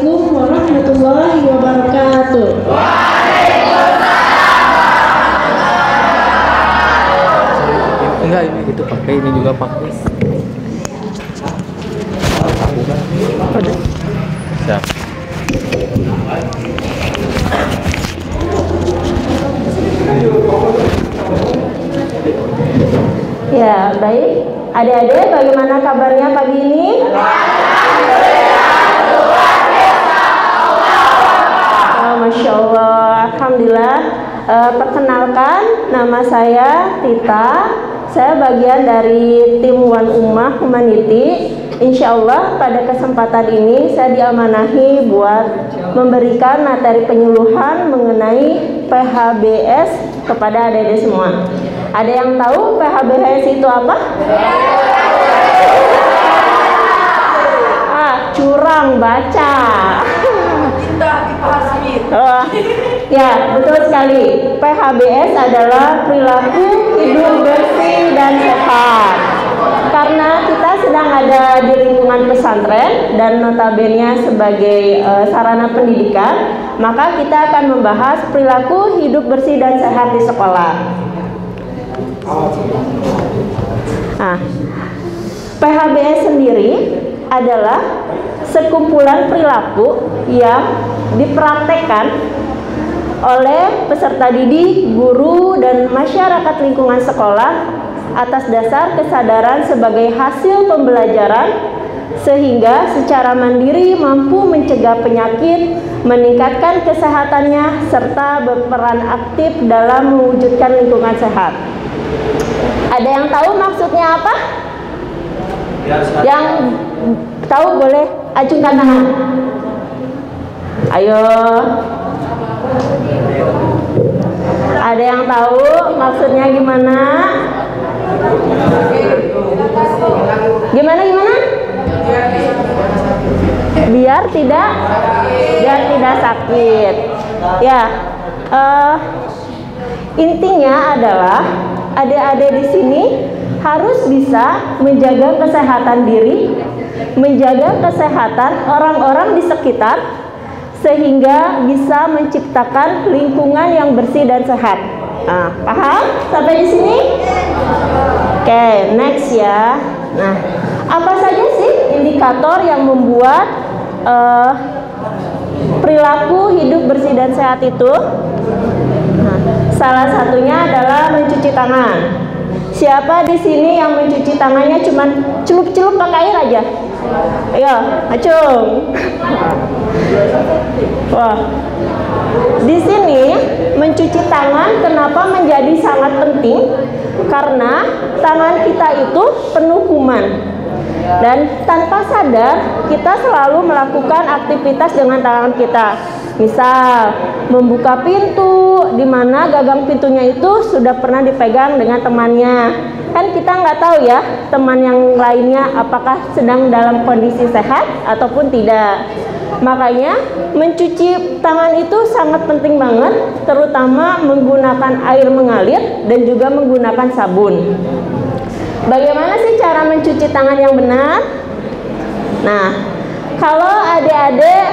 Assalamualaikum warahmatullahi wabarakatuh. Enggak, ini itu pakai, ini juga pakai. Siap. Ya, baik. Adik-adik, bagaimana kabarnya pagi ini? Masya Allah, Alhamdulillah. Perkenalkan, nama saya Tita. Saya bagian dari tim One Ummah Humanity. Insya Allah pada kesempatan ini saya diamanahi buat memberikan materi penyuluhan mengenai PHBS kepada adik-adik semua. Ada yang tahu PHBS itu apa? Curang baca. Ya, betul sekali. PHBS adalah perilaku hidup bersih dan sehat. Karena kita sedang ada di lingkungan pesantren dan notabene sebagai sarana pendidikan, maka kita akan membahas perilaku hidup bersih dan sehat di sekolah. Nah, PHBS sendiri adalah sekumpulan perilaku yang dipraktekkan oleh peserta didik, guru, dan masyarakat lingkungan sekolah atas dasar kesadaran sebagai hasil pembelajaran sehingga secara mandiri mampu mencegah penyakit, meningkatkan kesehatannya, serta berperan aktif dalam mewujudkan lingkungan sehat. Ada yang tahu maksudnya apa? Yang tahu boleh acungkan tangan. Ayo. Ada yang tahu maksudnya gimana? Gimana? Biar tidak sakit. Ya. Intinya adalah adik-adik di sini harus bisa menjaga kesehatan diri, menjaga kesehatan orang-orang di sekitar, sehingga bisa menciptakan lingkungan yang bersih dan sehat. Nah, paham sampai di sini? Oke, next ya. Nah, apa saja sih indikator yang membuat perilaku hidup bersih dan sehat itu? Nah, salah satunya adalah mencuci tangan. Siapa di sini yang mencuci tangannya cuman celup-celup pakai air aja? Ayo, acung. Wah. Di sini mencuci tangan kenapa menjadi sangat penting? Karena tangan kita itu penuh kuman. Dan tanpa sadar kita selalu melakukan aktivitas dengan tangan kita. Misal membuka pintu, di mana gagang pintunya itu sudah pernah dipegang dengan temannya. Kan kita nggak tahu ya teman yang lainnya apakah sedang dalam kondisi sehat ataupun tidak. Makanya mencuci tangan itu sangat penting banget, terutama menggunakan air mengalir dan juga menggunakan sabun. Bagaimana sih cara mencuci tangan yang benar? Nah, kalau adik-adik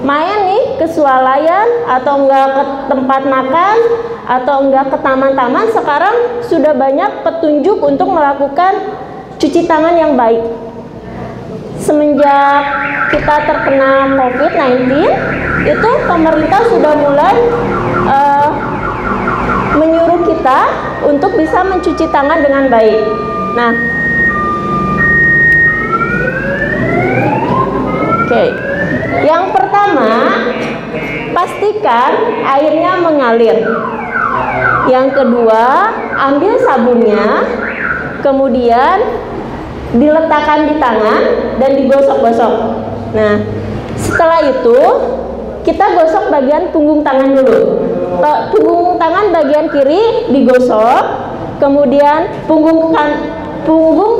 main nih ke swalayan atau enggak ke tempat makan atau enggak ke taman-taman, sekarang sudah banyak petunjuk untuk melakukan cuci tangan yang baik. Semenjak kita terkena COVID-19, itu pemerintah sudah mulai menyuruh kita untuk bisa mencuci tangan dengan baik. Nah, oke. Yang pertama, pastikan airnya mengalir. Yang kedua, ambil sabunnya, kemudian diletakkan di tangan dan digosok-gosok. Nah, setelah itu kita gosok bagian punggung tangan dulu. Punggung tangan bagian kiri digosok, kemudian punggung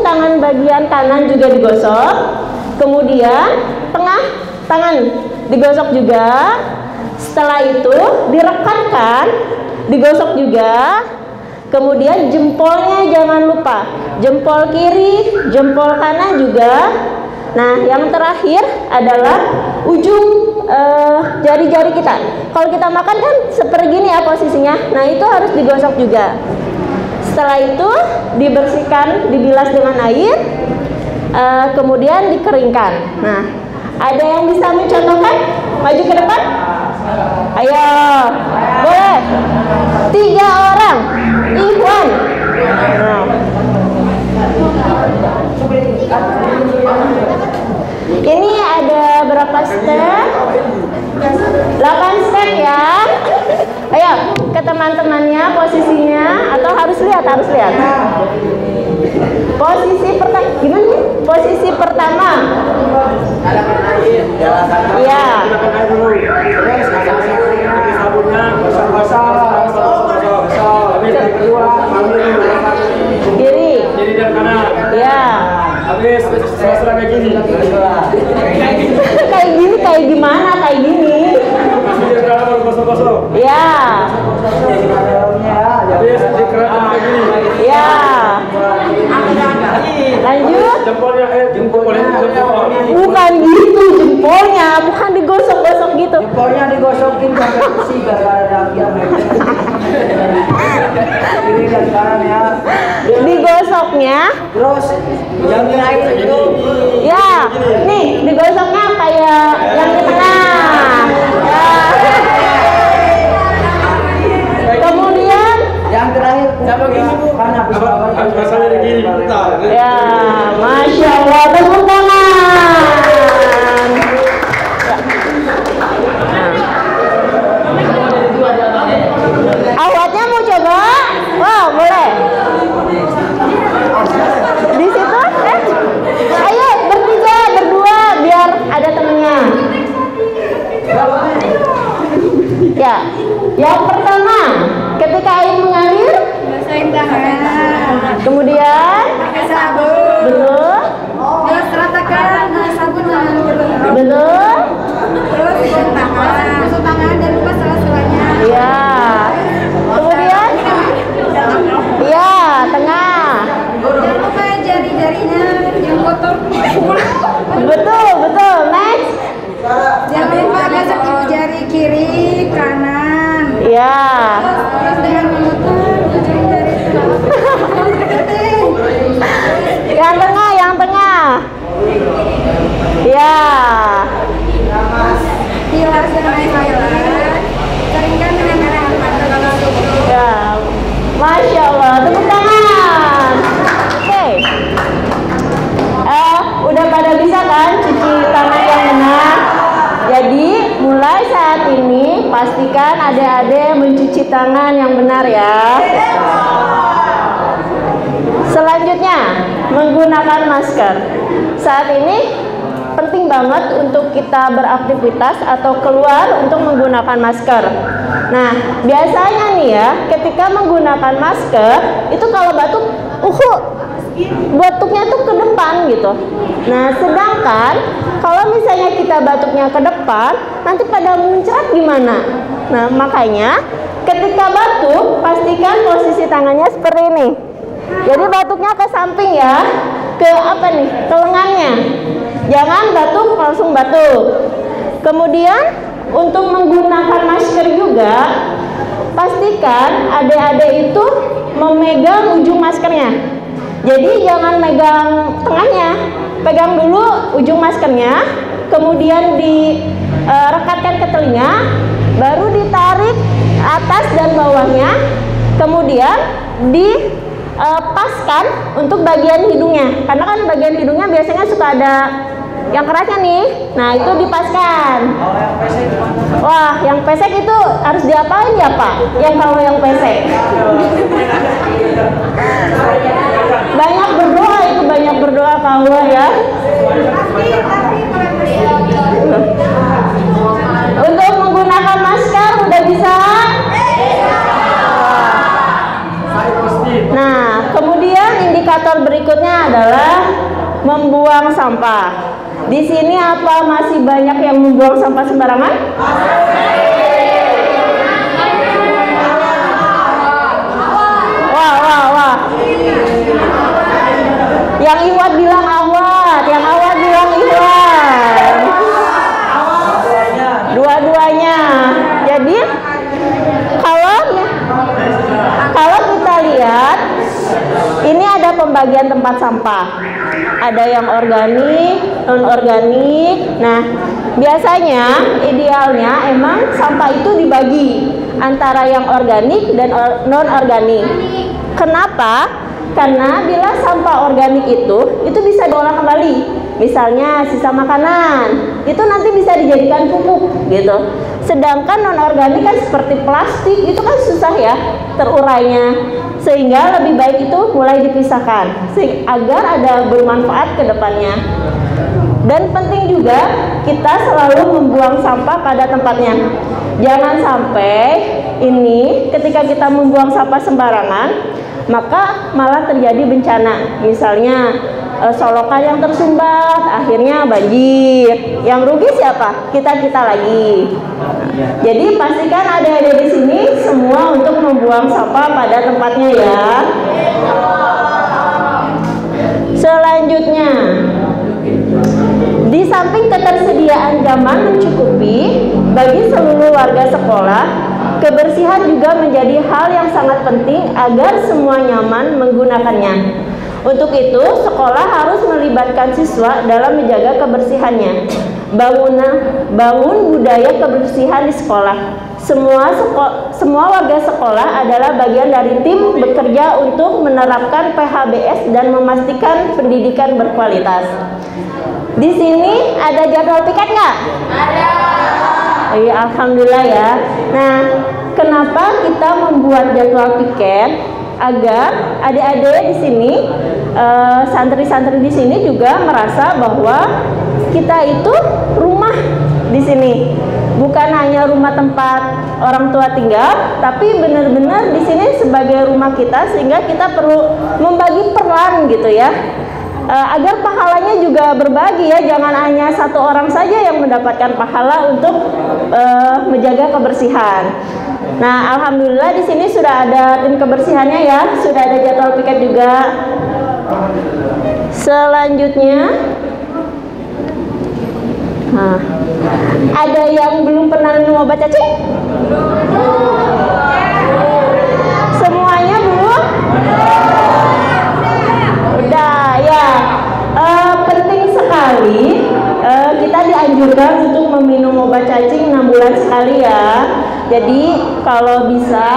tangan bagian kanan juga digosok, kemudian tengah tangan digosok juga. Setelah itu direkatkan, digosok juga. Kemudian jempolnya jangan lupa, jempol kiri, jempol kanan juga Nah, yang terakhir adalah ujung jari-jari kita. Kalau kita makan kan seperti gini ya posisinya. Nah, itu harus digosok juga. Setelah itu dibersihkan, dibilas dengan air, kemudian dikeringkan. Nah, ada yang bisa mencontohkan? Maju ke depan. Ayo, boleh. 3 orang. Ikhwan. Nah. Ini ada berapa step? 8 step ya. Ayo, ke teman-temannya posisinya, atau harus lihat. Posisi pertama, gimana nih? Posisi pertama. Iya. Kiri. Kiri dan kanan. Iya. Habis serah kayak gini. Kayak gimana? Kayak gini. Masih kanan baru kosong-kosong. Iya. Habis dikerahkan kayak gini. Iya. Lanjut. Jempolnya jempol. Bukan gitu jempolnya, bukan digosok-gosok gitu. Jempolnya digosokin sampai bersih gara-gara daging. Kiri dan kanan ya. Digosoknya, Terus yang air itu ya, nih digosoknya kayak yang di tengah. Ya. Kemudian, yang terakhir Sama gini, Bu. kan habis Masalahnya ada gini. ya, masya Allah, tepuk tangan. Awatnya mau coba? Wow, boleh. Di situ? Ayo bertiga, berdua, biar ada temennya. Ya, yang pertama, ketika air mengalir, Basahin tangan. kemudian, Pakai sabun. betul, Terus ratakan sabun dengan betul. betul, Terus gosok tangan dan lupa sela-selanya. ya. Kemudian, ya, tengah, Jangan lupa jari-jarinya yang kotor. betul, betul, next, Jangan lupa gosok ibu jari kiri, kanan. ya. Terus dengan memutar ujung jari Yang tengah, yang tengah. Ya. Bilas dengan air highlight. Keringkan dengan air hangat. Ya. Masya Allah, tepuk tangan. Oke. Udah pada bisa kan cuci tangan yang benar? Jadi mulai saat ini pastikan adik-adik mencuci tangan yang benar ya. Selanjutnya, menggunakan masker. Saat ini penting banget untuk kita beraktivitas atau keluar untuk menggunakan masker. Nah, biasanya nih ya, ketika menggunakan masker, itu kalau batuk, batuknya tuh ke depan gitu. Nah, sedangkan kalau misalnya kita batuknya ke depan, nanti pada muncrat gimana? Nah, makanya ketika batuk, pastikan posisi tangannya seperti ini. Jadi batuknya ke samping ya, ke apa nih? Ke lengannya. Jangan batuk langsung batuk. Kemudian untuk menggunakan masker juga, pastikan adik-adik itu memegang ujung maskernya. Jadi jangan megang tengahnya, pegang dulu ujung maskernya, kemudian direkatkan ke telinga, baru ditarik atas dan bawahnya, kemudian paskan untuk bagian hidungnya, karena kan bagian hidungnya biasanya suka ada yang kerasnya nih. Nah, itu dipaskan. Wah, yang pesek itu harus diapain ya Pak? Yang kalau yang pesek banyak berdoa, itu banyak berdoa ke Allah ya. Untuk menggunakan masker udah bisa. Nah, kemudian indikator berikutnya adalah membuang sampah. Di sini apa masih banyak yang membuang sampah sembarangan? Wah. Yang Iwat bilang awat, yang awat bilang tempat sampah. Ada yang organik, non organik. Nah, biasanya idealnya emang sampah itu dibagi antara yang organik dan non organik. Kenapa? Karena bila sampah organik itu bisa diolah kembali. Misalnya sisa makanan, itu nanti bisa dijadikan pupuk gitu. Sedangkan non organik kan seperti plastik, itu kan susah ya terurainya. Sehingga lebih baik itu mulai dipisahkan agar ada bermanfaat ke depannya. Dan penting juga kita selalu membuang sampah pada tempatnya. Jangan sampai ini ketika kita membuang sampah sembarangan, maka malah terjadi bencana. Misalnya solokan yang tersumbat, akhirnya banjir. Yang rugi siapa? Kita lagi. Jadi pastikan adik-adik di sini semua untuk membuang sampah pada tempatnya ya. Selanjutnya, di samping ketersediaan jamban mencukupi bagi seluruh warga sekolah, kebersihan juga menjadi hal yang sangat penting agar semua nyaman menggunakannya. Untuk itu, sekolah harus melibatkan siswa dalam menjaga kebersihannya. Bangun budaya kebersihan di sekolah. Semua warga sekolah adalah bagian dari tim bekerja untuk menerapkan PHBS dan memastikan pendidikan berkualitas. Di sini ada jadwal piket nggak? Ada. Iya, alhamdulillah ya. Nah, kenapa kita membuat jadwal piket? Agar adik-adik di sini, santri-santri di sini juga merasa bahwa kita itu rumah di sini, bukan hanya rumah tempat orang tua tinggal, tapi benar-benar di sini sebagai rumah kita, sehingga kita perlu membagi peran gitu ya, agar pahalanya juga berbagi ya, jangan hanya satu orang saja yang mendapatkan pahala untuk menjaga kebersihan. Nah, alhamdulillah di sini sudah ada tim kebersihannya ya, sudah ada jadwal piket juga. Selanjutnya, ada yang belum pernah minum obat cacing? Semuanya belum? Udah ya. Penting sekali kita dianjurkan untuk meminum obat cacing 6 bulan sekali ya. Jadi kalau bisa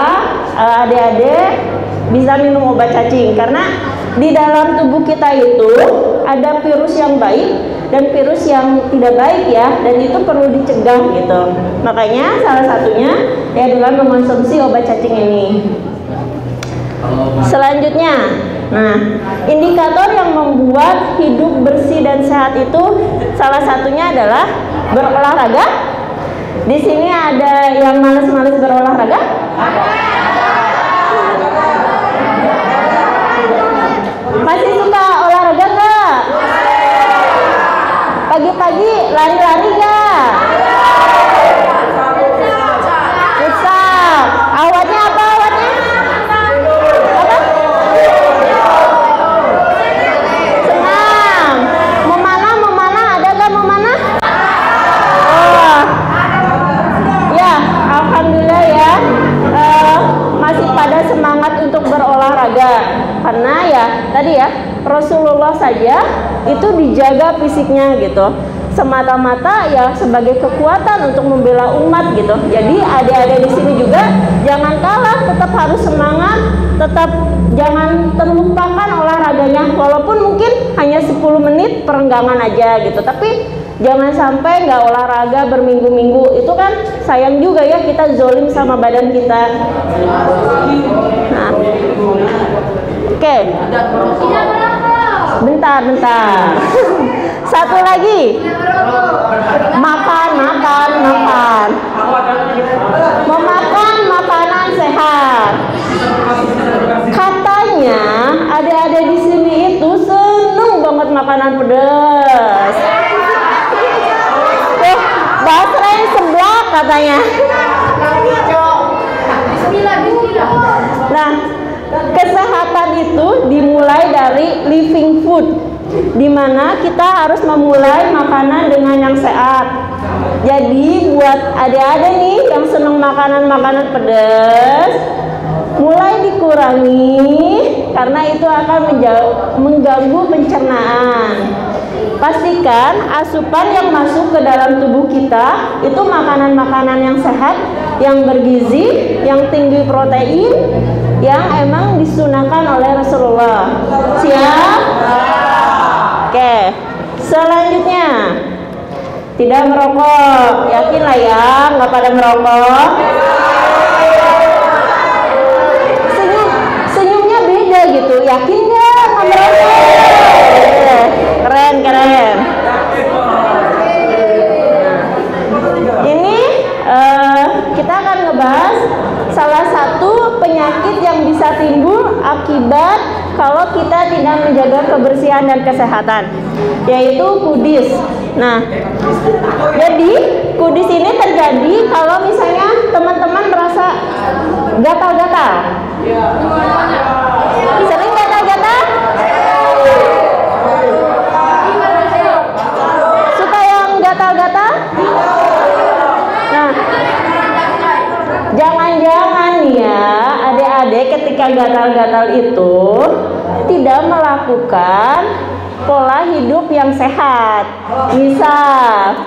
adik-adik bisa minum obat cacing, karena di dalam tubuh kita itu ada virus yang baik dan virus yang tidak baik ya, dan itu perlu dicegah gitu. Makanya salah satunya ya dengan mengonsumsi obat cacing ini. Selanjutnya, nah, indikator yang membuat hidup bersih dan sehat itu salah satunya adalah berolahraga. Di sini ada yang malas-malas berolahraga? Masih suka olahraga nggak? Pagi-pagi lari-lari nggak? Futsal. Awatnya apa awatnya? Apa? Senam. Mau mana? Ada nggak mau mana? Oh. Ya, alhamdulillah ya. Masih pada semangat untuk berolahraga, karena ya tadi ya Rasulullah saja itu dijaga fisiknya gitu, semata-mata ya sebagai kekuatan untuk membela umat gitu. Jadi adik-adik di sini juga jangan kalah, tetap harus semangat, tetap jangan terlupakan olahraganya, walaupun mungkin hanya 10 menit perenggangan aja gitu, tapi jangan sampai nggak olahraga berminggu-minggu, itu kan sayang juga ya, kita zolim sama badan kita. Nah, oke. Bentar. Satu lagi. Makan. Memakan makanan sehat. Katanya adik-adik di sini itu seneng banget makanan pedas. Basra yang sebelah katanya. Nah, kesehatan itu dimulai dari living food, di mana kita harus memulai makanan dengan yang sehat. Jadi buat adik-adik nih yang senang makanan pedas, mulai dikurangi karena itu akan mengganggu pencernaan. Pastikan asupan yang masuk ke dalam tubuh kita itu makanan-makanan yang sehat, yang bergizi, yang tinggi protein, yang emang disunahkan oleh Rasulullah. Siap? Oke. Selanjutnya, tidak merokok. Yakin lah ya, nggak pada merokok. Senyumnya beda gitu. Yakin nggak nggak merokok? Keren. Ini kita akan ngebahas salah satu penyakit yang bisa timbul akibat kalau kita tidak menjaga kebersihan dan kesehatan, yaitu kudis. Nah, jadi kudis ini terjadi kalau misalnya teman-teman merasa gatal-gatal. Sering gatal-gatal? Suka yang gatal-gatal? Nah, jangan-jangan ya adik-adik ketika gatal-gatal itu tidak melakukan pola hidup yang sehat. Misal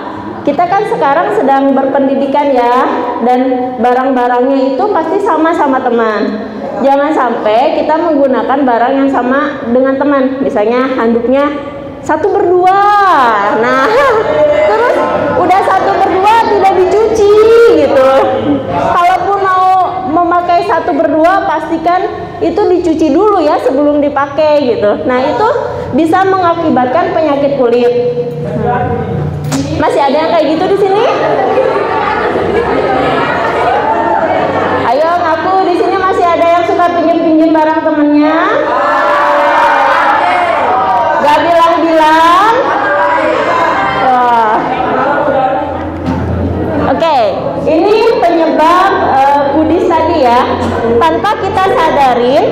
kita kan sekarang sedang berpendidikan ya, dan barang-barangnya itu pasti sama-sama teman. Jangan sampai kita menggunakan barang yang sama dengan teman. Misalnya handuknya 1/2. Nah, terus udah 1/2 tidak dicuci gitu. Kalaupun mau memakai 1/2, pastikan itu dicuci dulu ya sebelum dipakai gitu. Nah, itu bisa mengakibatkan penyakit kulit. Masih ada yang kayak gitu di sini? Ayo ngaku, di sini masih ada yang suka pinjem-pinjem barang temennya? Gak bilang-bilang? Wah. Oke, ini penyebab kudis tadi ya. Tanpa kita sadarin,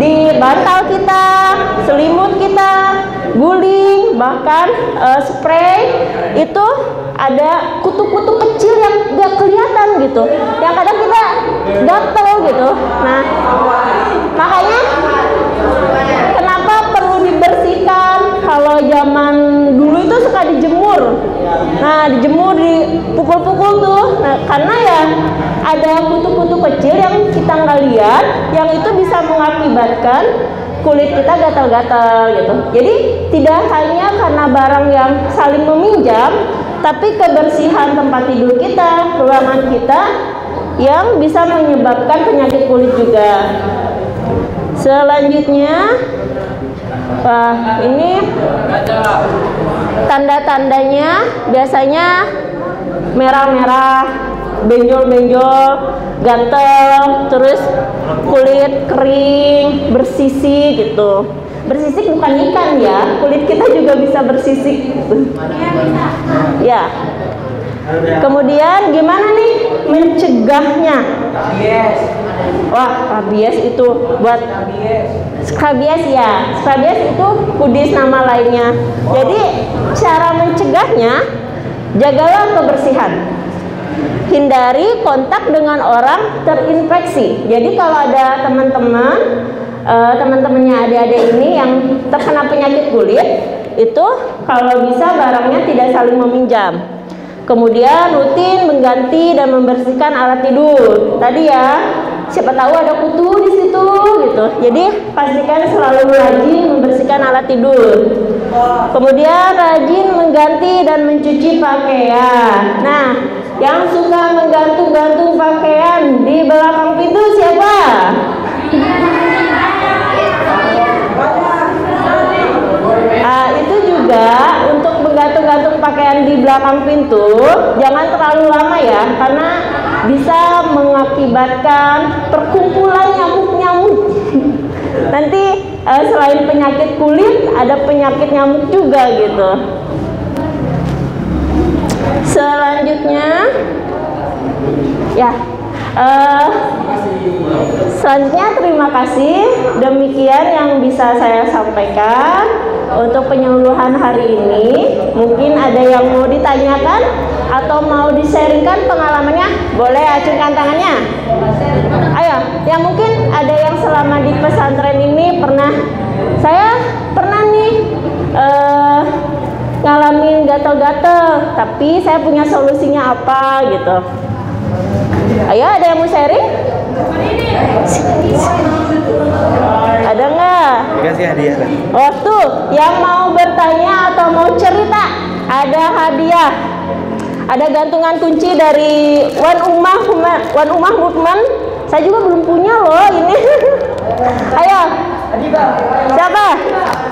di bantal kita, selimut kita, guling, bahkan spray itu ada kutu-kutu kecil yang gak kelihatan gitu, yang kadang kita gatel gitu. Nah, makanya kenapa perlu dibersihkan? Kalau zaman dulu itu suka dijemur. Nah, dijemur, dipukul-pukul tuh. Nah, karena ya ada kutu-kutu kecil yang kita nggak lihat, yang itu bisa mengakibatkan kulit kita gatal-gatal gitu. Jadi tidak hanya karena barang yang saling meminjam, tapi kebersihan tempat tidur kita, ruangan kita yang bisa menyebabkan penyakit kulit juga. Selanjutnya, wah, ini tanda-tandanya biasanya merah-merah, benjol-benjol, gatel, terus kulit kering, bersisik gitu. Bersisik bukan ikan ya, kulit kita juga bisa bersisik gitu. Ya. Kemudian gimana nih mencegahnya? Wah, rabies itu buat skrabies ya. Skrabies itu kudis nama lainnya. Jadi cara mencegahnya, jagalah kebersihan. Hindari kontak dengan orang terinfeksi. Jadi kalau ada teman-temannya adik-adik ini yang terkena penyakit kulit, itu kalau bisa barangnya tidak saling meminjam. Kemudian rutin mengganti dan membersihkan alat tidur. Tadi ya, siapa tahu ada kutu di situ gitu. Jadi pastikan selalu rajin membersihkan alat tidur. Kemudian rajin mengganti dan mencuci pakaian. Nah, yang suka menggantung-gantung pakaian di belakang pintu siapa? Itu juga untuk menggantung-gantung pakaian di belakang pintu, jangan terlalu lama ya, karena bisa mengakibatkan perkumpulan nyamuk-nyamuk. Nanti selain penyakit kulit, ada penyakit nyamuk juga gitu. Selanjutnya, ya. Selanjutnya terima kasih. Demikian yang bisa saya sampaikan untuk penyuluhan hari ini. Mungkin ada yang mau ditanyakan? atau mau di-sharingkan pengalamannya? Boleh acungkan tangannya. Ayo, yang mungkin ada yang selama di pesantren ini saya pernah nih ngalamin gatel-gatel, tapi saya punya solusinya apa gitu. Ayo, ada yang mau sharing? Ada nggak? Kasih hadiah kan? Oh tuh, yang mau bertanya atau mau cerita, ada hadiah. Ada gantungan kunci dari Wan Umah Mukman. Saya juga belum punya loh ini. Ayo, siapa?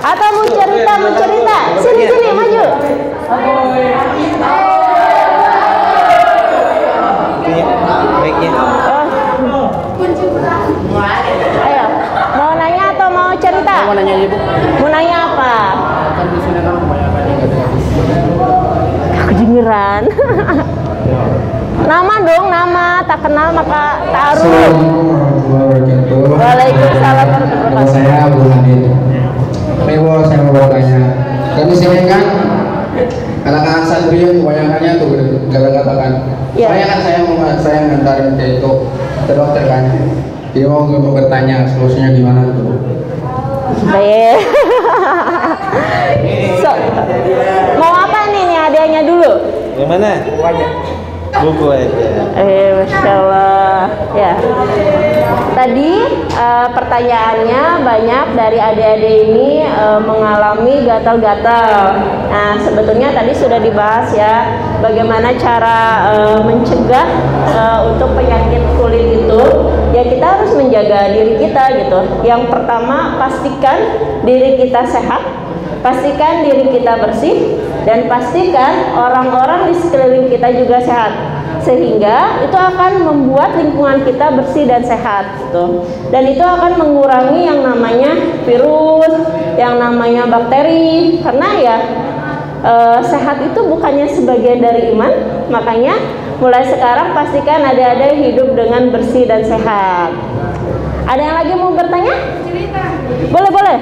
Atau mau cerita? Sini maju. Baiknya. Ayo, mau nanya atau mau cerita? Mau nanya Ibu? Mau nanya apa? Kan di sini kan kebanyakan yang Kedengeran. Nama dong, nama. Tak kenal maka taruh. Assalamualaikum warahmatullahi wabarakatuh. Waalaikumsalam warahmatullahi Nama wabarakatuh. saya Abu Hanif. Mewah, saya mau bertanya. Kan di sini kan anak-anak santri kebanyakannya tuh katakan. Iya. Saya kan saya ngantarin ke dokter kan. Dia mau bertanya solusinya gimana tuh. Baik. So, mau apa nih hadiahnya dulu? Yang mana? Buku aja. Masya Allah. Ya. Tadi pertanyaannya banyak dari adik-adik ini mengalami gatal-gatal. Nah, sebetulnya tadi sudah dibahas ya, bagaimana cara mencegah untuk penyakit kulit itu. Ya, kita harus menjaga diri kita gitu. Yang pertama, pastikan diri kita sehat, pastikan diri kita bersih, dan pastikan orang-orang di sekeliling kita juga sehat, sehingga itu akan membuat lingkungan kita bersih dan sehat gitu. Dan itu akan mengurangi yang namanya virus, yang namanya bakteri, karena ya sehat itu bukannya sebagian dari iman. Makanya mulai sekarang pastikan adik-adik hidup dengan bersih dan sehat. Ada yang lagi mau bertanya? Boleh.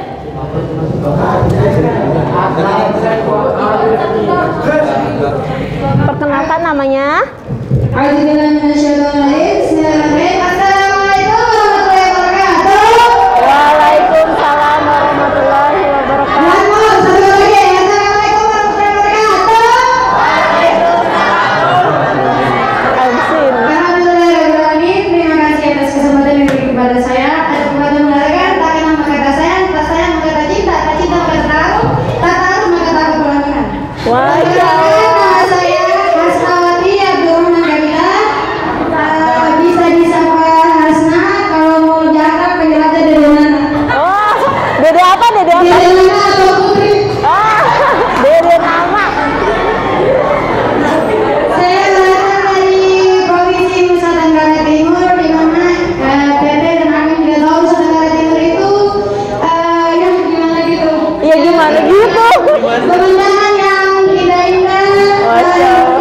Perkenalkan namanya. Waalaikumsalam warahmatullahi wabarakatuh. Amsin. Terima kasih atas kesempatan yang diberikan kepada saya. Ada kesempatan mendengarkan, tak kenal maka tak sayang, tak sayang maka tak cinta, tak cinta maka tak taruh, tak taruh maka tak keponakan. Masya Allah. Nama saya Hasnawati Abdurrahman Kamila. Bisa disapa Hasna. Kalau mau jarak penjelasan dari mana? Oh, Dede apa? Dari mana atau Putri? Ah, Dede nama. Saya berasal dari Provinsi Nusa Tenggara Timur, di mana Dede dan Amin juga tahu Nusa Tenggara Timur itu yang gimana gitu. Ya gimana gitu? Pemandangan yang indah-indah. Masya Allah.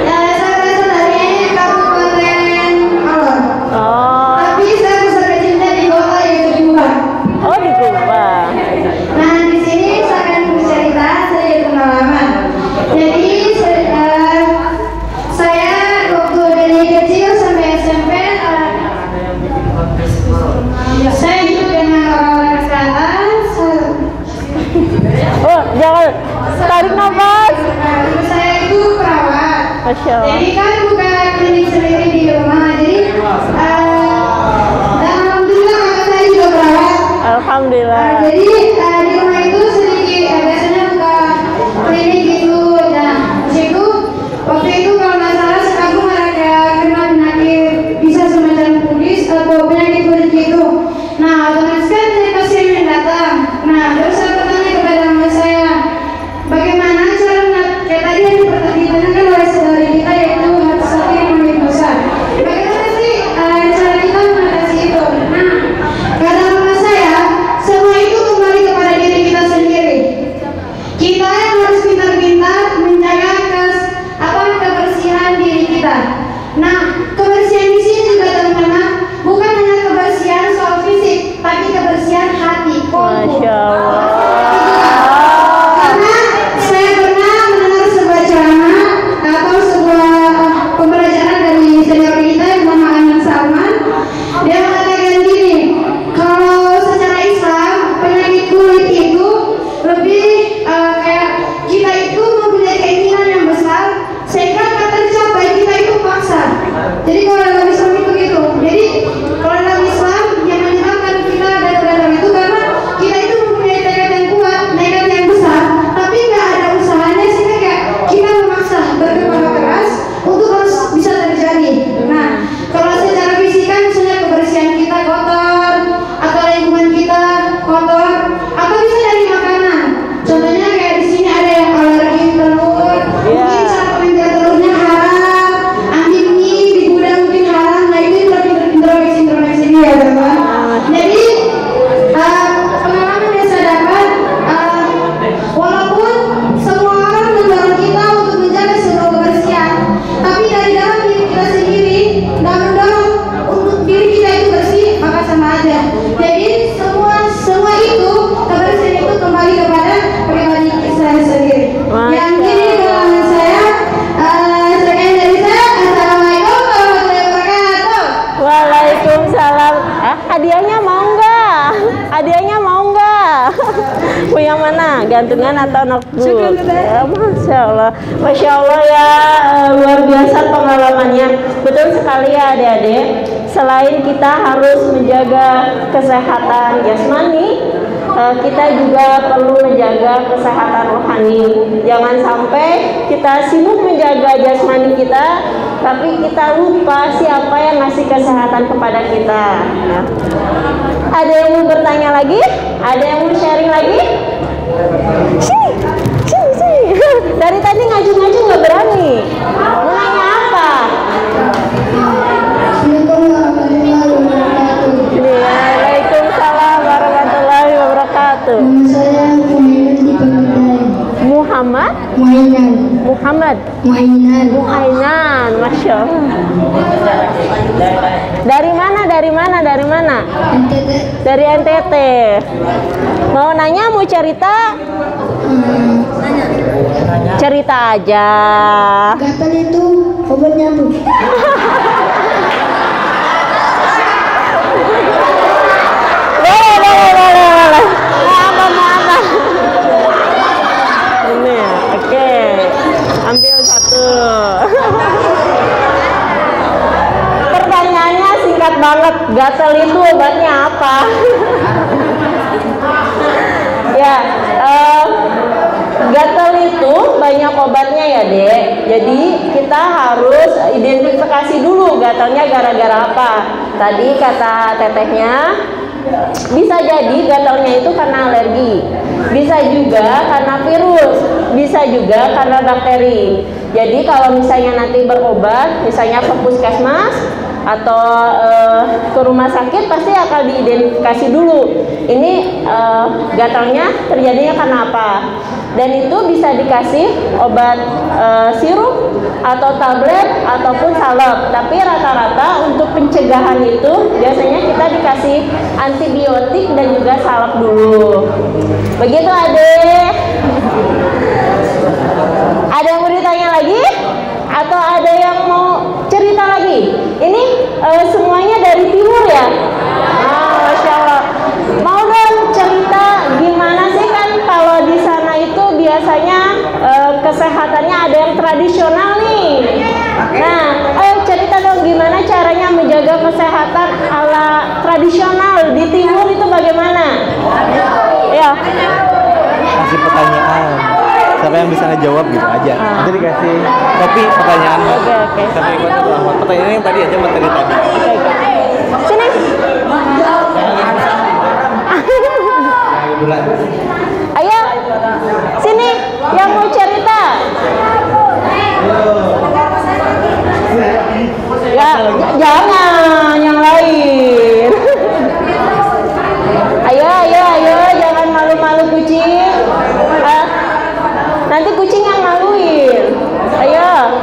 Ya, saya berasal dari Kabupaten Alor. Oh, Tapi saya besar kecilnya di kota yaitu di Kubang. oh di Kubang. Nah, di sini saya akan bercerita sedikit pengalaman. Jadi saya waktu dari kecil sampai SMP saya hidup dengan orang-orang kesehatan. Oh, jangan tarik nafas. Saya itu perawat. Masya Allah. Jadi kan buka klinik sendiri di rumah. Jadi dan alhamdulillah kakak saya juga perawat. Alhamdulillah. Jadi di rumah itu sedikit biasanya buka klinik gitu. Nah, situ waktu itu kalau nggak salah aku ada kena penyakit bisa semacam kulis atau penyakit kulit gitu. Nah, otomatis kan pasien yang datang. Nah, terus saya bertanya kepada mama saya, bagaimana cara kayak tadi yang ditanyakan oleh saudari kita yaitu hati sakit mandi dosa. Bagaimana sih cara kita mengatasi itu? Nah, kata mama saya, semua itu kembali kepada atau notebook? Ya, Masya Allah ya, luar biasa pengalamannya. Betul sekali ya adik-adik. Selain kita harus menjaga kesehatan jasmani, kita juga perlu menjaga kesehatan rohani. Jangan sampai kita sibuk menjaga jasmani kita, tapi kita lupa siapa yang ngasih kesehatan kepada kita. Nah, ada yang mau bertanya lagi? Ada yang mau sharing lagi? Sini, sini, sini. Dari tadi ngaju-ngaju nggak berani. Mau nanya apa? Waalaikumsalam warahmatullahi wabarakatuh. Nama saya Muhammad Dipanggil. Muhammad? Muhainan. Muhammad? Muhainan. Muhainan, Masya Allah. Dari mana? Dari mana? Dari mana? NTT. Dari NTT. Mau nanya, mau cerita? Cerita aja. Gatal itu obatnya tuh. Boleh. Apa? Ini, oke. Ambil satu. Pertanyaannya singkat banget. Gatal itu obatnya apa? Ya, gatal itu banyak obatnya ya dek. Jadi kita harus identifikasi dulu gatalnya gara-gara apa. Tadi kata tetehnya, bisa jadi gatalnya itu karena alergi, bisa juga karena virus, bisa juga karena bakteri. Jadi kalau misalnya nanti berobat, misalnya ke puskesmas atau ke rumah sakit, pasti akan diidentifikasi dulu ini gatalnya terjadinya karena apa. Dan itu bisa dikasih obat sirup atau tablet ataupun salep. Tapi rata-rata untuk pencegahan itu biasanya kita dikasih antibiotik dan juga salep dulu. Begitu adek. Ada yang mau ditanya lagi? Atau ada yang mau cerita lagi? Ini semuanya dari timur ya? Masya Allah. Mau dong cerita gimana sih, kan kalau di sana itu biasanya kesehatannya ada yang tradisional nih. Nah, ayo cerita dong gimana caranya menjaga kesehatan ala tradisional di timur itu bagaimana? Ya. Kasih pertanyaan. Siapa yang bisa ngejawab gitu aja. Nanti dikasih kopi pertanyaannya. Oke. Sampai ikut satu Ahmad. Pertanyaannya yang tadi aja materi tadi. Sini. Ayo, sini yang mau cerita. Ya, jangan yang lain. Ayo, jangan malu-malu kucing. Nanti kucing yang maluin. Ayo.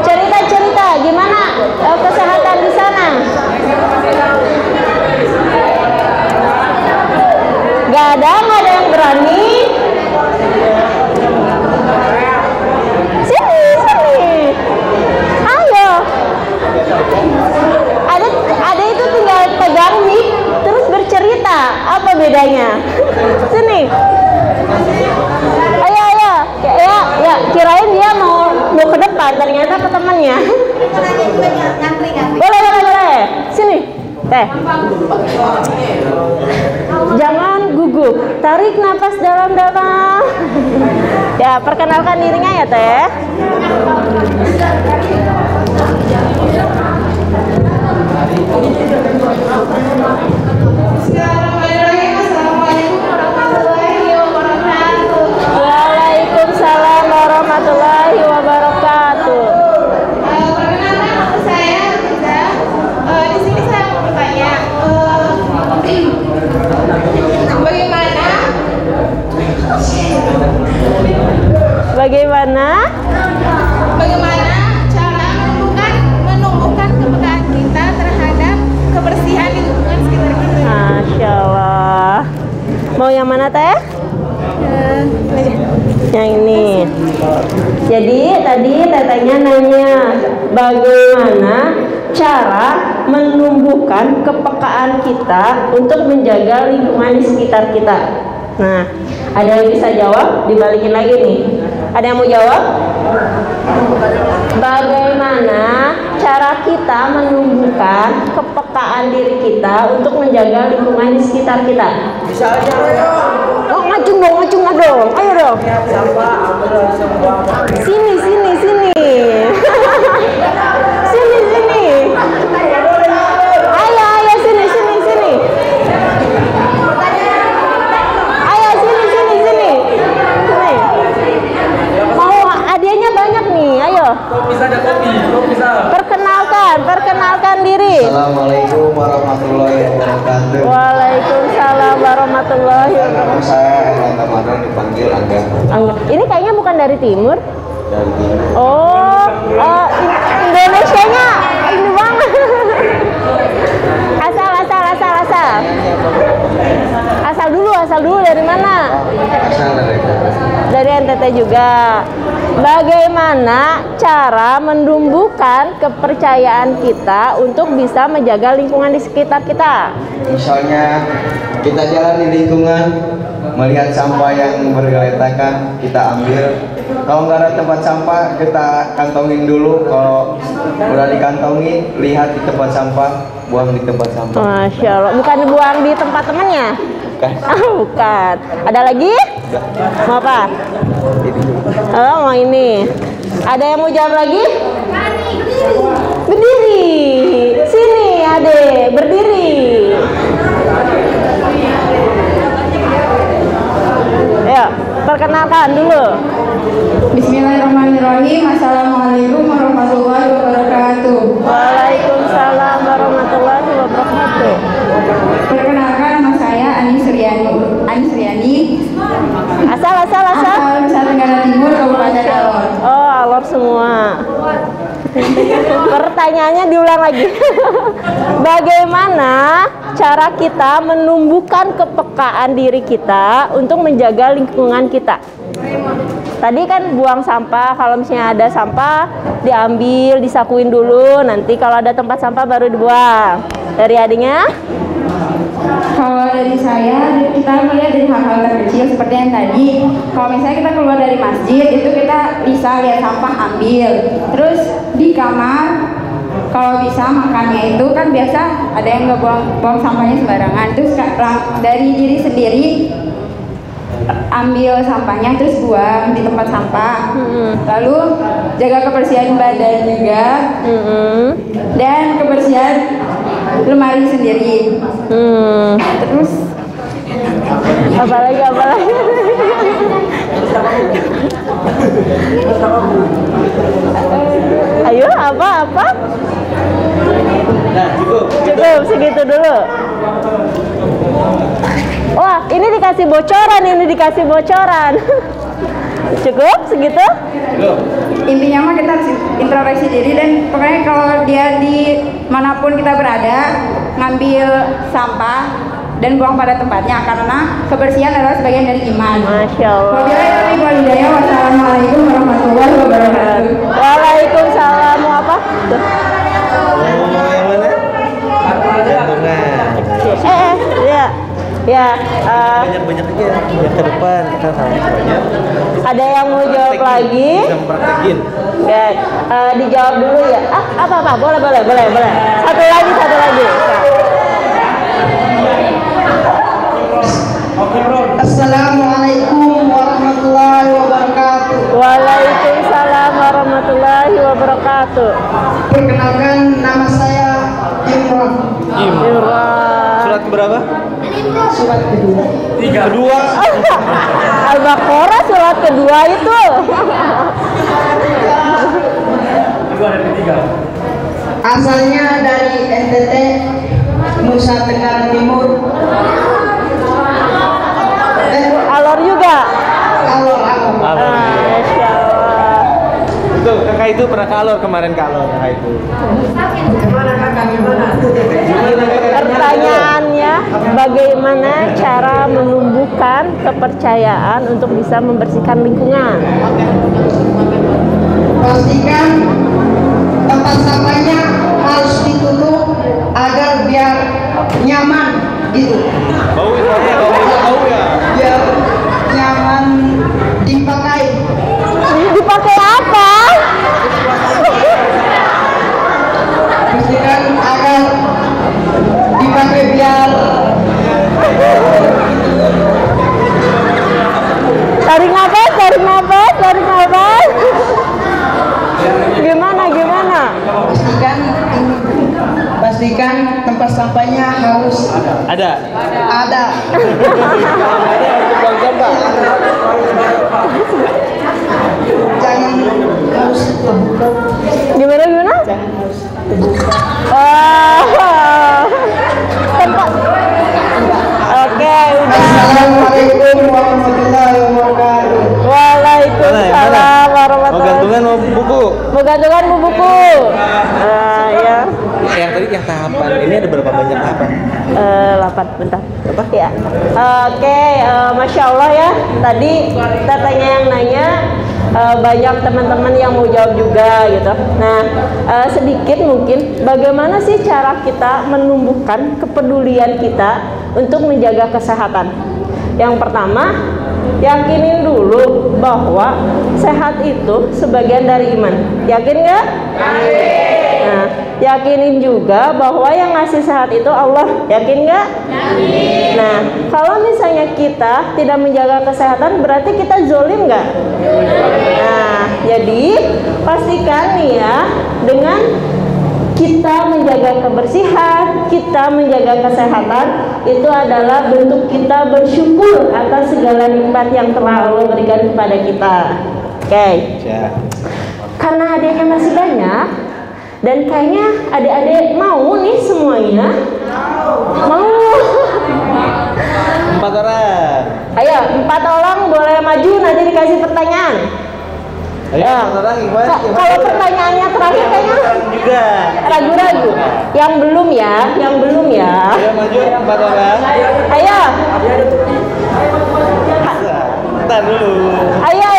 Cerita gimana kesehatan di sana? Gak ada yang berani. Sini. Ayo. Ada itu tinggal pegang mic terus bercerita. Apa bedanya? Sini. Ayo. Ya, kirain dia mau ke depan, ternyata ke temannya. Boleh. Sini. Teh. Jangan gugup. Tarik napas dalam-dalam. Ya, perkenalkan dirinya ya, Teh. Assalamualaikum warahmatullahi wabarakatuh. Waalaikumsalam warahmatullahi wabarakatuh. Perkenalkan nama saya Riza. Di sini saya mau bertanya, bagaimana cara menumbuhkan kepekaan kita terhadap kebersihan di lingkungan sekitar kita? Masya Allah. Mau yang mana, Teh? Yang ini. Jadi tadi tetehnya nanya bagaimana cara menumbuhkan kepekaan kita untuk menjaga lingkungan di sekitar kita. Nah, Ada yang bisa jawab? Dibalikin lagi nih. Ada yang mau jawab? Bagaimana cara kita menumbuhkan kepekaan diri kita untuk menjaga lingkungan di sekitar kita? Bisa aja ya. Oh, ngacung dong. Ayo dong. Sampah ambil semua. Sini. Sini. Ayo sini. Ayo sini. Mau hadiahnya banyak nih, ayo. Bisa ada kopi, bisa. Perkenalkan diri. Assalamualaikum warahmatullahi wabarakatuh. Waalaikumsalam warahmatullahi Nama wabarakatuh. saya Erlangga Ramadan, dipanggil Angga Ini kayaknya bukan dari timur. dari Timur. Oh, Indonesianya ini banget. Asal dulu dari mana? Asal dari Dari NTT juga. Bagaimana cara menumbuhkan kepercayaan kita untuk bisa menjaga lingkungan di sekitar kita? Misalnya kita jalan di lingkungan, melihat sampah yang bergeletakan, kita ambil. Kalau nggak ada tempat sampah, kita kantongin dulu. Kalau udah dikantongi, lihat di tempat sampah, buang di tempat sampah. Masya Allah. Bukan dibuang di tempat temannya? Bukan. Ada lagi? Mau apa? Oh, mau ini. Ada yang mau jawab lagi? Berdiri. Sini, Ade. Berdiri. Ayo, perkenalkan dulu. Bismillahirrahmanirrahim. Assalamualaikum warahmatullahi wabarakatuh. Waalaikumsalam warahmatullahi wabarakatuh. Perkenalkan, nama saya Ani Suryani. Asal. Asal Nusa Tenggara Timur, Kabupaten Alor. Oh, Alor semua. Pertanyaannya diulang lagi. Bagaimana cara kita menumbuhkan kepekaan diri kita untuk menjaga lingkungan kita? Tadi kan buang sampah, kalau misalnya ada sampah diambil, disakuin dulu, nanti kalau ada tempat sampah baru dibuang. Dari adiknya? Kalau dari saya, kita melihat dari hal-hal terkecil seperti yang tadi. Kalau misalnya kita keluar dari masjid, itu kita bisa lihat sampah, ambil. Terus di kamar, kalau bisa makannya itu kan biasa ada yang nggak buang sampahnya sembarangan. Terus dari diri sendiri, ambil sampahnya terus buang di tempat sampah. Lalu jaga kebersihan badan juga, dan kebersihan lemari sendiri. Terus Apalagi? Ayo, apa? Nah, Cukup segitu dulu. Wah, ini dikasih bocoran. Cukup segitu? intinya mah kita harus introspeksi diri, dan pokoknya kalau dia di manapun kita berada, ngambil sampah dan buang pada tempatnya, karena kebersihan adalah sebagian dari iman. Masya Allah. Wassalamualaikum warahmatullahi wabarakatuh. Waalaikumsalam. Mau apa? Tuh. Mau yang mana? Gantungan. Ya. Banyak aja. Yang ke depan kita harus banyak. Ada yang mau jawab lagi? Bisa mempraktekin. Ya, dijawab dulu ya. Apa? Boleh. Satu lagi. Assalamualaikum warahmatullahi wabarakatuh. Waalaikumsalam warahmatullahi wabarakatuh. Perkenalkan, nama saya Imran. Surat keberapa? Surat kedua. Kedua. Al-Baqarah surat kedua itu. Asalnya dari NTT, Nusa Tenggara Timur. Alor juga. Alor. Masya Allah. Itu kakak itu pernah kalor kemarin kakak itu. Pertanyaannya, bagaimana cara menumbuhkan kepercayaan untuk bisa membersihkan lingkungan? Pastikan tempat sampahnya harus ditutup agar biar nyaman gitu. Bau ya. Biar nyaman pastikan tempat sampahnya harus Ada. ada. Buang sampah. Jangan harus terbuka. Gimana? Jangan harus Tempat. Oke, udah. Assalamualaikum warahmatullahi wabarakatuh. Waalaikumsalam Mau warahmatullahi. gantungan mau buku? Mau gantungan mau buku. Ya. Yang tadi yang tahapan ini ada berapa banyak tahapan? 8 bentar. Apa? Ya. Oke, Masya Allah ya. Tadi tetenya yang nanya, banyak teman-teman yang mau jawab juga gitu. Nah, sedikit mungkin bagaimana sih cara kita menumbuhkan kepedulian kita untuk menjaga kesehatan. Yang pertama, yakinin dulu bahwa sehat itu sebagian dari iman. Yakin nggak? Nah, yakinin juga bahwa yang ngasih sehat itu Allah. Yakin nggak? Nah, kalau misalnya kita tidak menjaga kesehatan, berarti kita zolim nggak? Nah, jadi pastikan nih ya, dengan kita menjaga kebersihan, kita menjaga kesehatan, itu adalah bentuk kita bersyukur atas segala nikmat yang telah Allah berikan kepada kita. Oke. Karena adiknya masih banyak, dan kayaknya adik-adik mau nih semuanya. Mau. 4 orang. Ayo, 4 orang boleh maju, nanti dikasih pertanyaan. Ayo, Ya. 4 orang Iwan. Kalau pertanyaannya terakhir kayaknya Juga. ragu-ragu. Yang belum ya. Ayo maju 4 orang. Ayo. Bentar dulu. Ayo.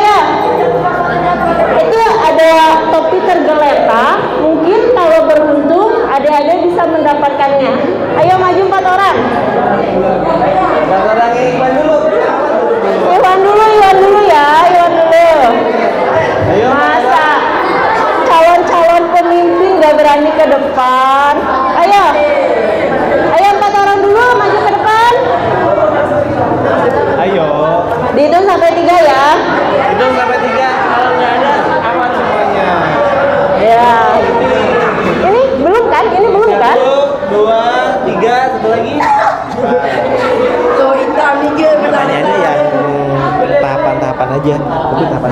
Itu ada topi tergeletak. Mungkin kalau beruntung adik-adik bisa mendapatkannya. Ayo maju 4 orang. 4 orang Iwan dulu. Iwan dulu ya. Iwan dulu. Ayo. Masa calon-calon pemimpin gak berani ke depan? Ayo 4 orang dulu maju ke depan. Ayo. Dihitung sampai 3 ya. Hitung sampai 3. Kalau nggak ada aman semuanya. Ya. Ini belum kan? 1, 2, 3, satu lagi. Pertanyaannya yang tahapan-tahapan aja. Tapi tahapan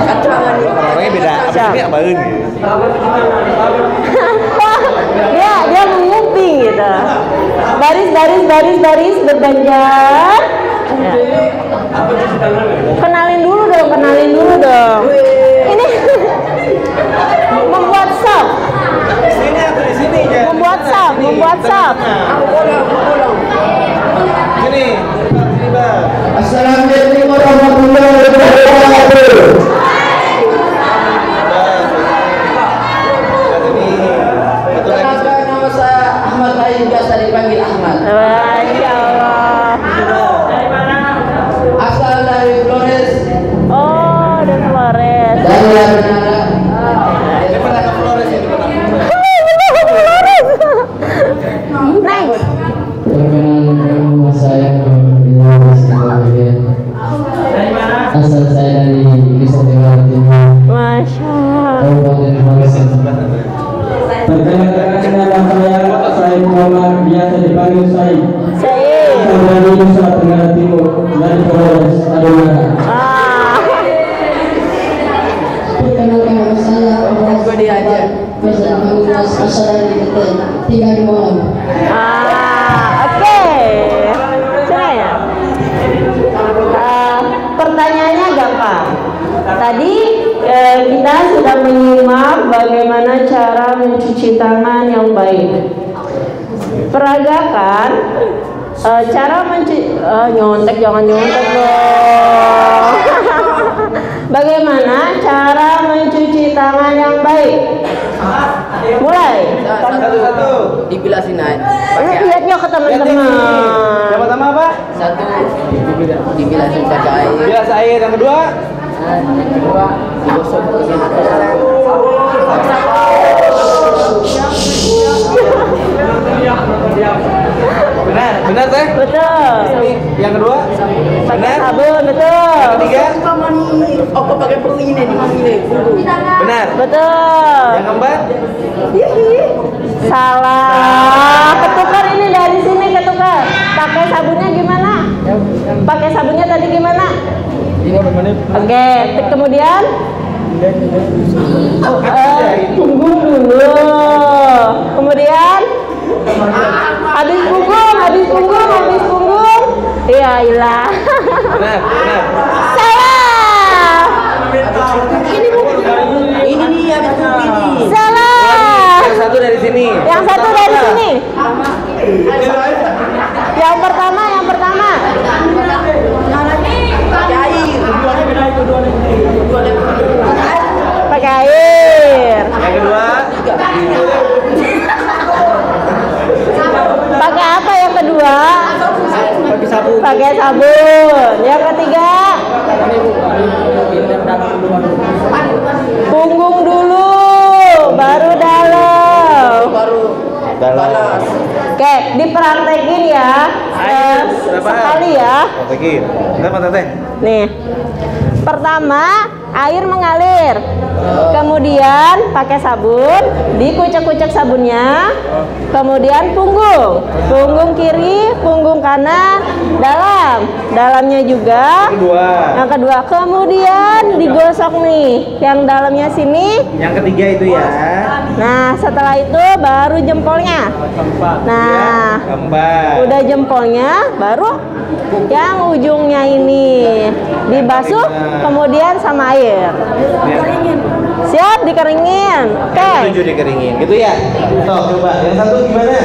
orang-orangnya beda. Abis ini apain gitu. dia menguping gitu. Baris berbanjar. Ya. Kenalin dulu dong. Ini membuat sub. Sini atau di sini aja. Membuat sub. Sini. Sini, Bang. Assalamualaikum warahmatullahi wabarakatuh. Nama saya Ahmad Rahim, biasa dipanggil Ahmad. Masya Allah. Asal dari Flores. Oh, dari Flores. Dari Bernara. Ini pernah ke Flores ini pernah. Neng. Perkenalkan nama saya asal saya dari Nusa Tenggara Timur, Masya Allah. Kabupaten Flores. Perkenalkan nama saya Muhammad, biasa dipanggil Said. Saya. Asal dari Nusa Tenggara Timur, dari Flores, Adonara. Perkenalkan nama saya Gue diajar. Biasa dipanggil Mas, asal dari Beten, tinggal di Malang. Oke. Sini ya. Pertanyaannya gampang. Tadi kita sudah menyimak bagaimana cara mencuci tangan yang baik. Peragakan cara mencuci nyontek, jangan nyontek dong. Bagaimana cara mencuci tangan yang baik? Mulai. Satu-satu. Dibilasin aja. Lihatnya ke teman-teman. Yang pertama apa? Satu dibilasin pakai air. Bilas air. Yang kedua? Yang kedua digosok pakai Benar teh? Betul. Yang kedua? Pakai Benar? sabun, betul. Yang ketiga? apa pakai peluh ini di mana ini? Benar. Betul. Yang keempat? Salah. Ketukar ini dari sini ketukar. Pakai sabunnya gimana? Pakai sabunnya tadi gimana? Oke, kemudian punggung dulu. Kemudian habis punggung. Iya, ilah. Benar. Salah. Ini nih habis ini. Salah. Yang satu dari sini. Yang satu dari sini. Yang pertama. Pakai air. Yang kedua? Pakai apa yang kedua? Pakai sabun. Yang ketiga? Punggung dulu, baru dalam. Dalam. Oke, dipraktekin ya. Sekali ya. Praktekin. Kenapa Teteh? Nih. Pertama, air mengalir. Kemudian pakai sabun, dikucek-kucek sabunnya. Kemudian punggung kiri, punggung kanan, dalamnya juga. Yang kedua, kemudian digosok nih, yang dalamnya sini. Yang ketiga itu ya. Nah, setelah itu baru jempolnya. Nah, Keempat. udah jempolnya, baru yang ujungnya ini dibasuh, kemudian sama air. Siap, dikeringin. Oke. Yang 7 dikeringin, gitu ya. Tuh, coba. Yang satu gimana?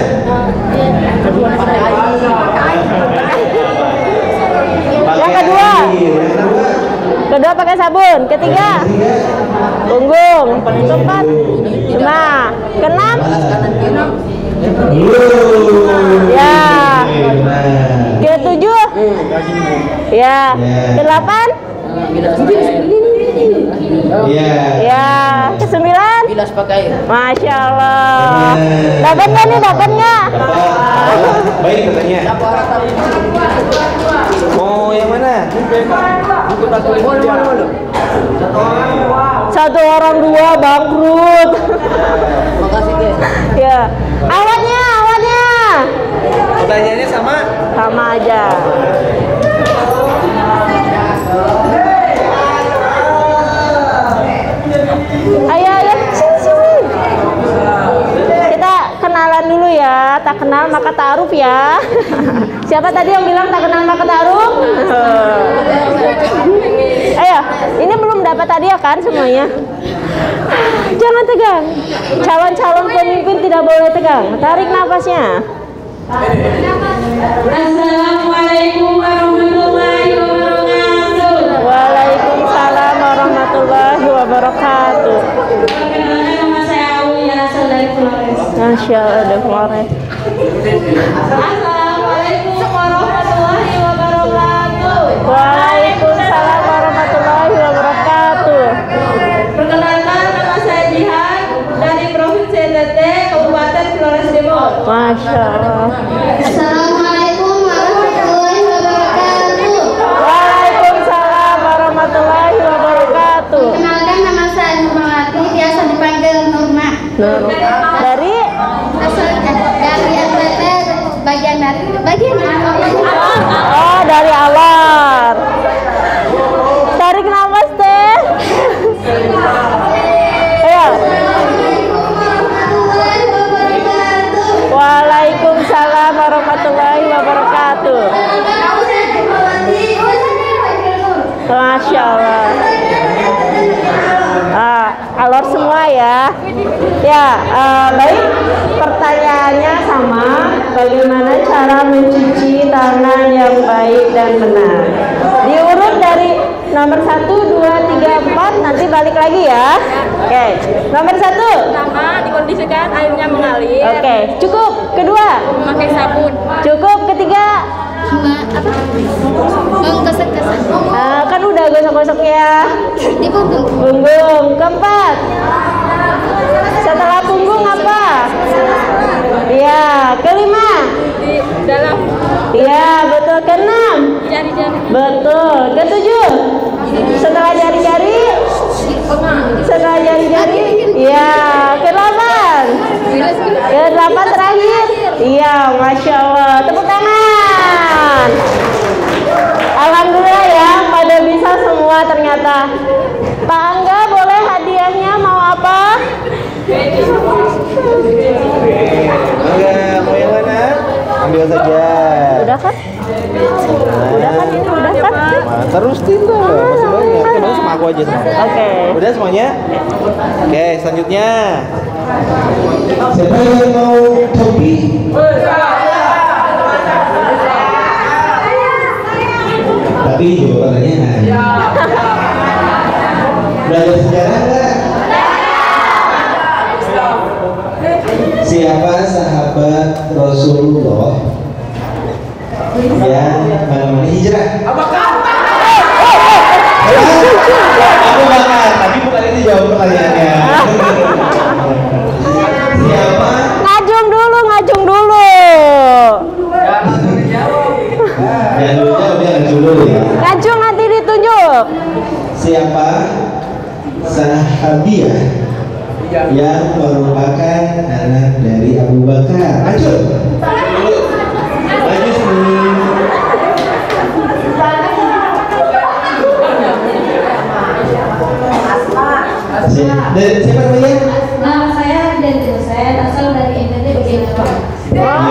Yang kedua. Kedua pakai sabun. Ketiga, punggung. Keempat, 5. Keenam, ya. Ketujuh, ya. Kedelapan, ya. Kesembilan, Bilas pakai air. Masya Allah. Dapat nggak nih? Dapat nggak? Baik katanya. Mau yang mana? Satu orang dua bangkrut. Makasih deh. Ya. Awatnya. Pertanyaannya sama? Sama aja. Ayo. Sini. Kita kenalan dulu ya. Tak kenal maka ta'aruf ya. Siapa tadi yang bilang tak kenal maka ta'aruf? Ayo, ini belum dapat tadi ya kan semuanya? Jangan tegang. Calon-calon pemimpin tidak boleh tegang. Tarik nafasnya. Assalamualaikum warahmatullahi wabarakatuh. Waalaikumsalam warahmatullahi wabarakatuh. Perkenalkan nama saya Awi Rasel dari Flores. Masya Allah, Flores. Assalamualaikum warahmatullahi wabarakatuh. Waalaikumsalam warahmatullahi wabarakatuh. Perkenalkan nama saya Jihan dari Provinsi NTT Kabupaten Flores Timur. Masya Allah. Assalamualaikum warahmatullahi wabarakatuh. Waalaikumsalam warahmatullahi wabarakatuh. Perkenalkan nama saya Nurmawati, biasa dipanggil Nurma. Dari NTT bagian oh, dari Alar. Tarik nafas teh. Ayo. Waalaikumsalam warahmatullahi wabarakatuh. Masya Allah. Alor semua ya. Ya, baik. Pertanyaannya sama. Bagaimana cara mencuci tangan yang baik dan benar? Diurut dari nomor 1, 2, 3, 4. Nanti balik lagi ya. Oke. Nomor 1. Pertama, dikondisikan airnya mengalir. Oke. Cukup. Kedua. Memakai sabun. Cukup. Ketiga. Kan udah gosok-gosoknya di punggung. punggung. Keempat, setelah punggung apa? Ya. Kelima, Di dalam ya betul. Keenam, jari-jari. betul. Ketujuh, setelah jari-jari Senayan jadi. Iya, ke-8. Ke-8 terakhir. Iya, Masya Allah. Tepuk tangan. Alhamdulillah ya, pada bisa semua ternyata. Pak Angga, boleh hadiahnya mau apa? Angga, mau yang mana? Ambil saja. Udah kan? Udah kan ini? Udah kan? Terus tidak, masih banyak. Coba sama aku aja sama. Oke. Udah semuanya? Oke, selanjutnya. Siapa yang mau topi? Tapi jawabannya belajar sejarah nggak? Siapa sahabat Rasulullah yang menemani hijrah? Aku bakal, tapi bukan itu jawab pertanyaannya. Siapa? Ngajung dulu. Yang dulu jawab, dia ngajung dulu ya. Ngajung nanti ditunjuk. Siapa sahabiah yang merupakan anak dari Abu Bakar? Maju. Maju sini. Siapa namanya? Nama saya dan saya asal dari NTT bagian Jawa.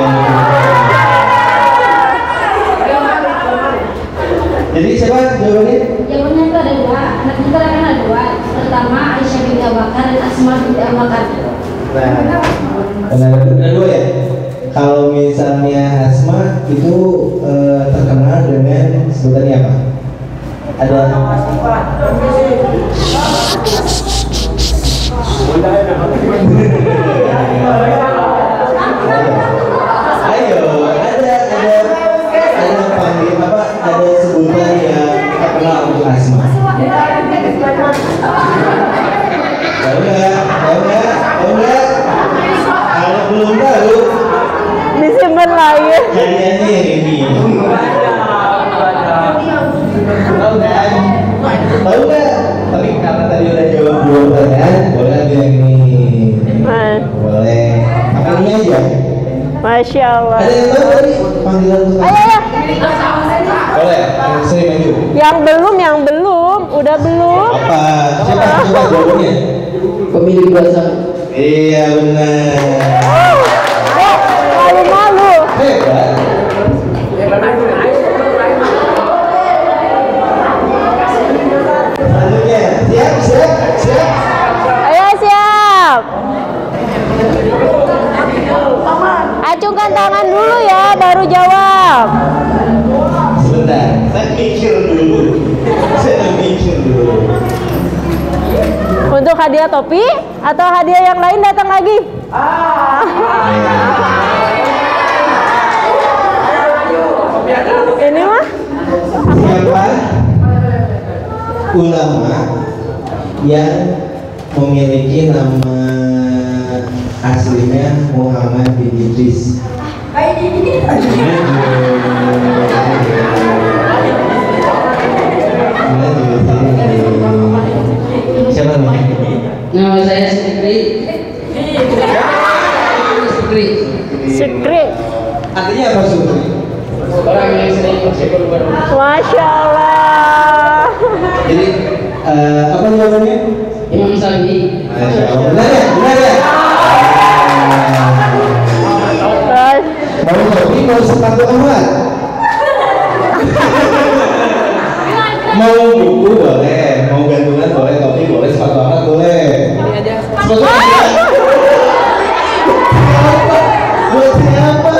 Jadi siapa jawabannya? Jawabannya itu ada dua. Anak kita kan ada dua. Pertama Aisyah binti Abu Bakar dan Asma binti Abu Bakar. Nah, ada dua ya. Kalau misalnya Asma itu terkenal dengan sebutannya apa? Ada. Ayo, ada panggil apa? Ada sebutan yang terkenal untuk Asma. Tahu nggak? Kalau belum tahu, Disimpan lagi. hadiahnya yang ini. Tahu nggak? Tapi karena tadi udah jawab dua pertanyaan, boleh ambil yang ini. Boleh. Pakai ini aja. Masya Allah. Ada yang tahu tadi panggilan untuk Ayo. Boleh. Saya maju. Yang belum. Udah belum? Apa? Siapa coba jawabannya? Pemilik bahasa. Iya benar. Malu-malu. Hebat. Selanjutnya, siap. Ayo siap. Acungkan tangan dulu ya, baru jawab. Sebentar, saya mikir dulu. Untuk hadiah topi atau hadiah yang lain datang lagi? Ini mah? Siapa ulama yang memiliki nama aslinya Muhammad bin Idris? Siapa namanya? Nama saya Sekri. Artinya apa Sukri? Orang yang sering bersyukur. Masya Allah. Jadi apa jawabannya? Imam Syafi'i. Masya Allah. Benar ya? Mau topi, mau sepatu amat. Mau buku boleh, mau gantungan boleh, topi boleh, sepatu amat boleh. Sepatu amat. Buat siapa?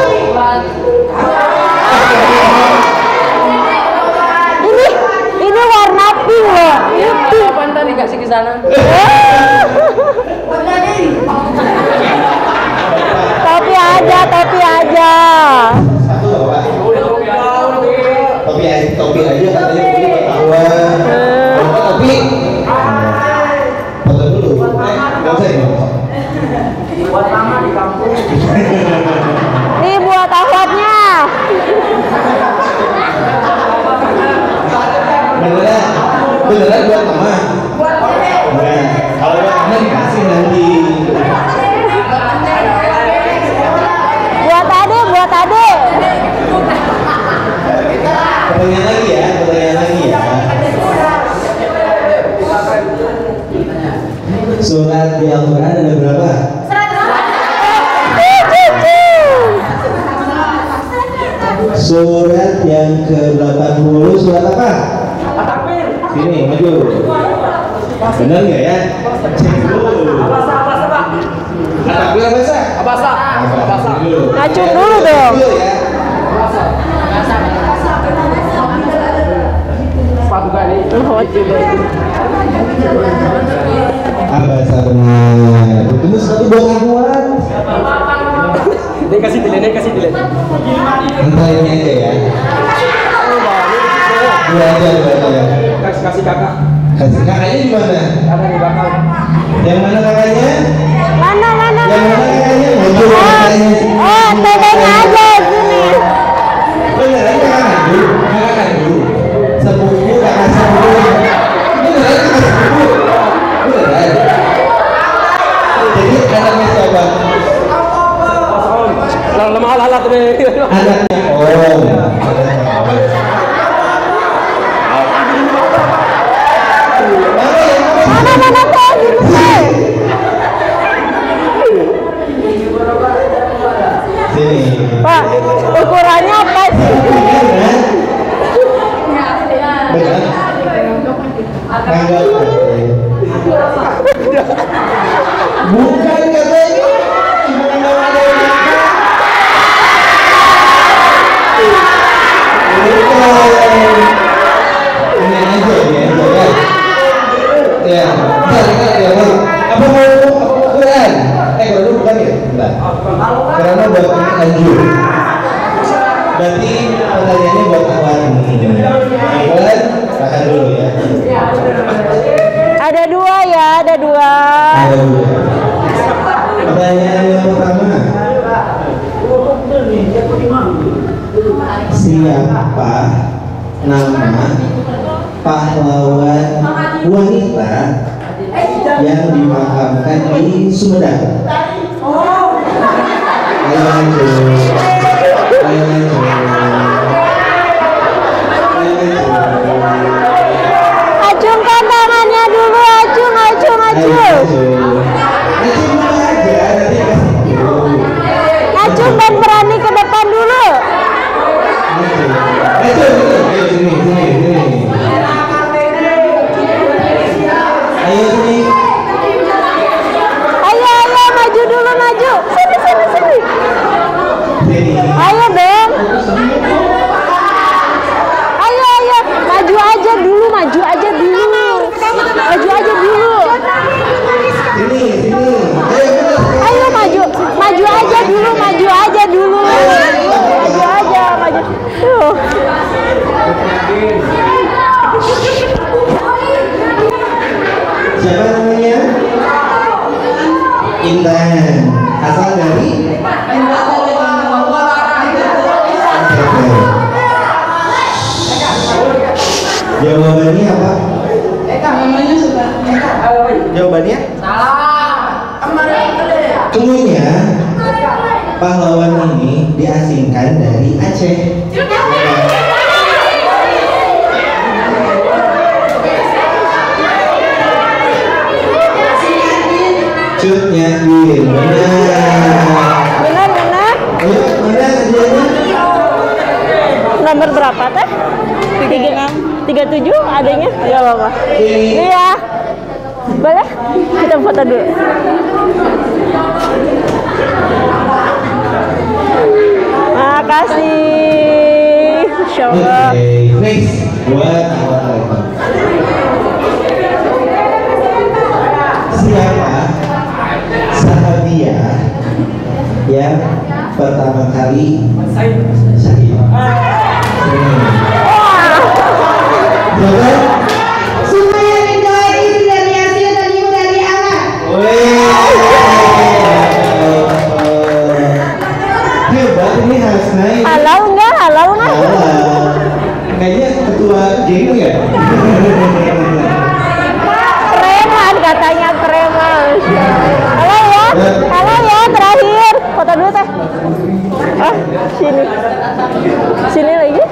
Ini warna pink loh. Kapan tadi kasih ke sana? Topi aja. Satu Pak. Topi aja katanya beli ketahuan. Bapak topi. Foto dulu. Enggak usah ya. Buat lama di kampung. Nih buat akhwatnya. Beneran buat mama. Enggak. Pertanyaan lagi ya, pertanyaan lagi ya. Surat di Al-Quran ada berapa? Surat yang ke-80 surat apa? Sini, maju. Benar nggak ya? Cek dulu. At-Takbir apa sih? Abasa. Ngacung dulu dong. Ya. Sepatu kali. Abasa benar. Itu sepatu buat akuan. Dia kasih delay. Entah ini aja ya. Dua aja. Kasih kakak. Kasih kakaknya di mana? Ada di belakang. Yang mana kakaknya? Mana? Yang mana kakaknya? Maju kakaknya. Oh, tetenya aja sini. Beneran kakak dulu. Sepupu kakak sepupu. Beneran kakak sepupu. Beneran. Jadi anaknya siapa? Lemah lalat deh. Anaknya Om. Mana tuh gitu. Sini. Pak, ukurannya apa sih? Benar. Tanggal. Bukan katanya. Ini aja ya. Ya, ya. Apa mau ukuran? Kalau bukan ya? Enggak. Karena buat ini lanjut. Berarti pertanyaannya buat kawan. Kawan, tahan dulu ya. Ada dua ya, ada dua. Ada dulu. Pertanyaan yang pertama. Siapa nama pahlawan wanita yang dimakamkan di Sumedang? Ayo lanjut. Acungkan tangannya dulu, acung. Acung dan berani ke depan dulu. Ayo, maju dulu, maju. Sini. Ayo dong. Ayo, maju aja dulu. Ayo maju aja dulu. Tuh. Siapa namanya? Intan. Asal dari? Jawabannya apa? Jawabannya? Kemudian pahlawan ini diasingkan dari Aceh. Cut Nyakin. Benar. Ayo, mana hadiahnya? Nomor berapa teh? 37 adanya? Gak apa-apa. Iya. Boleh? Kita foto dulu. Makasih. Insyaallah. Next buat awal lagi. Siapa sahabiah yang pertama kali syahid? Semua yang didoain itu dari hasil dan ibu dari anak. Hebat ini Hasnai. Halal enggak? Kayaknya ketua geng ya. Preman katanya preman. Halo ya, terakhir. Foto dulu teh. Sini lagi.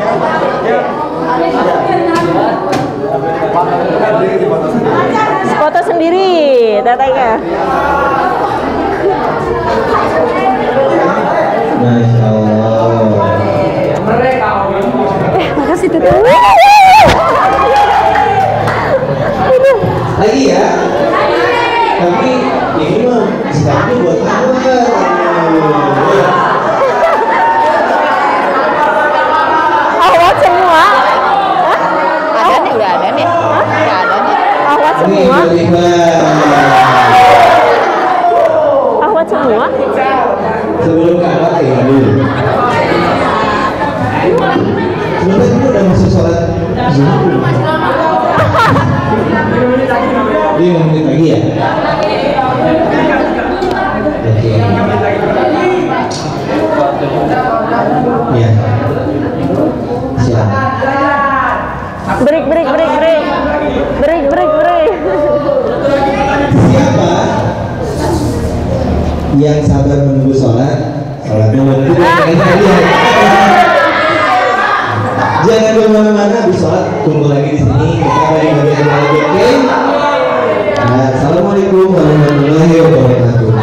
Foto sendiri, Tetenya. Masya Allah. Makasih Teteh. Lagi ya. Tapi ini mah sepatu buat kamu kan. Awat semua. Ada nih, udah ada nih. Udah ada nih. Awat semua. Awat semua. Sebelum ke awal ya dulu. Sebentar dulu udah masuk sholat zuhur. Dia 5 menit lagi ya? Oke. Ya. Siap. Break. Siapa yang sabar menunggu sholat? Sholatnya waktu jangan kemana-mana, habis sholat tunggu lagi di sini. Kita lagi bagian lagi, oke? Assalamualaikum warahmatullahi wabarakatuh.